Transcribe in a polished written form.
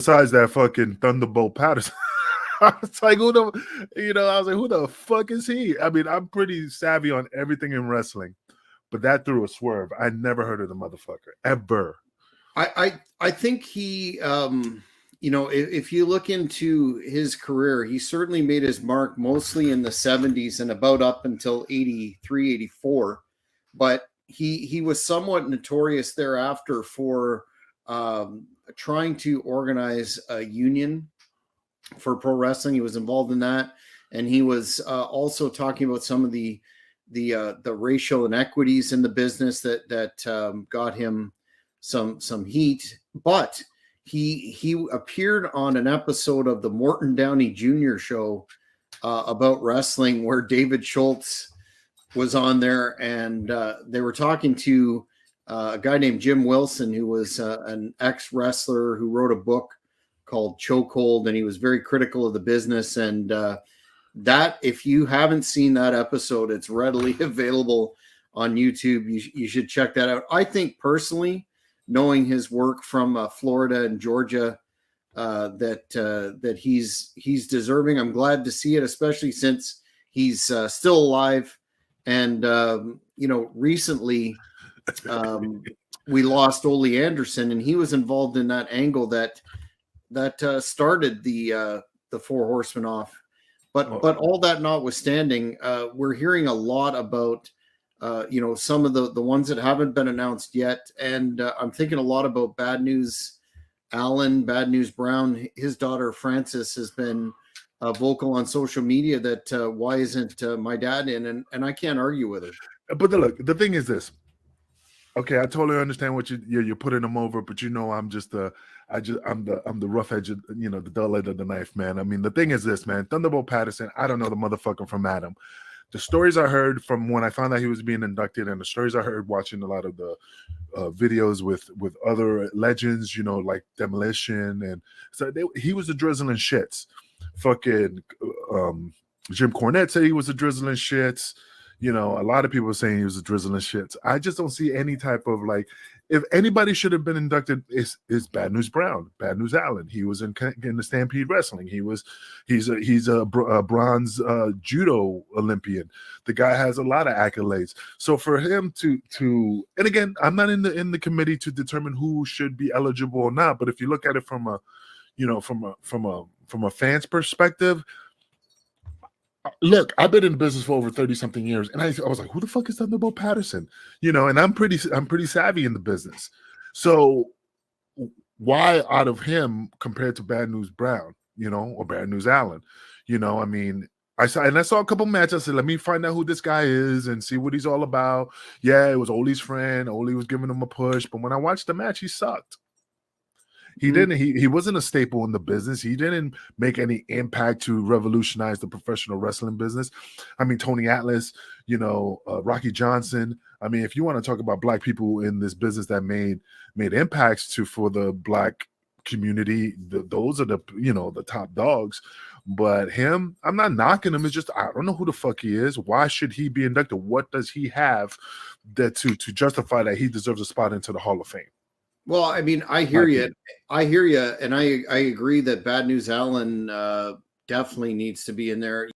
Besides that fucking Thunderbolt Patterson. I was like, who the fuck is he? I mean, I'm pretty savvy on everything in wrestling, but that threw a swerve. I never heard of the motherfucker ever. I think he, if you look into his career, he certainly made his mark mostly in the 70s and about up until 83, 84. But he was somewhat notorious thereafter for trying to organize a union for pro wrestling. He was involved in that, and he was also talking about some of the racial inequities in the business that got him some heat. But he appeared on an episode of the Morton Downey Jr. show about wrestling, where David Schultz was on there, and they were talking to a guy named Jim Wilson, who was an ex-wrestler who wrote a book called Chokehold, and he was very critical of the business. And that, if you haven't seen that episode, it's readily available on YouTube. You should check that out. I think personally, knowing his work from Florida and Georgia, that he's deserving. I'm glad to see it, especially since he's still alive. And recently we lost Ole Anderson, and he was involved in that angle that started the Four Horsemen off. But all that notwithstanding, we're hearing a lot about some of the ones that haven't been announced yet, and I'm thinking a lot about Bad News Allen, Bad News Brown. His daughter Frances has been vocal on social media that why isn't my dad in, and I can't argue with her. But look, the thing is this. Okay, I totally understand what you're putting them over, but I'm the rough edge, the dull edge of the knife, man. I mean, the thing is this, man. Thunderbolt Patterson, I don't know the motherfucker from Adam. The stories I heard from when I found out he was being inducted, and the stories I heard watching a lot of the videos with other legends, like Demolition, and so he was a drizzling shits. Fucking Jim Cornette said he was a drizzling shits. A lot of people are saying he was a drizzling shits. I just don't see any type of if anybody should have been inducted, is Bad News Brown, Bad News Allen. He was in the Stampede Wrestling. He's a bronze judo Olympian. The guy has a lot of accolades. So for him to and again, I'm not in the committee to determine who should be eligible or not. But if you look at it from a fan's perspective. Look, I've been in business for over 30-something years, and I was like, who the fuck is Thunderbolt Patterson? And I'm pretty savvy in the business. So why out of him compared to Bad News Brown, or Bad News Allen? I mean, I saw a couple matches. I said, let me find out who this guy is and see what he's all about. Yeah, it was Ole's friend. Ole was giving him a push, but when I watched the match, he sucked. He didn't. He wasn't a staple in the business. He didn't make any impact to revolutionize the professional wrestling business. I mean, Tony Atlas, Rocky Johnson. I mean, if you want to talk about black people in this business that made impacts for the black community, those are the top dogs. But him, I'm not knocking him. It's just I don't know who the fuck he is. Why should he be inducted? What does he have that to justify that he deserves a spot into the Hall of Fame? Well, I mean, I hear you, and I agree that Bad News Allen definitely needs to be in there.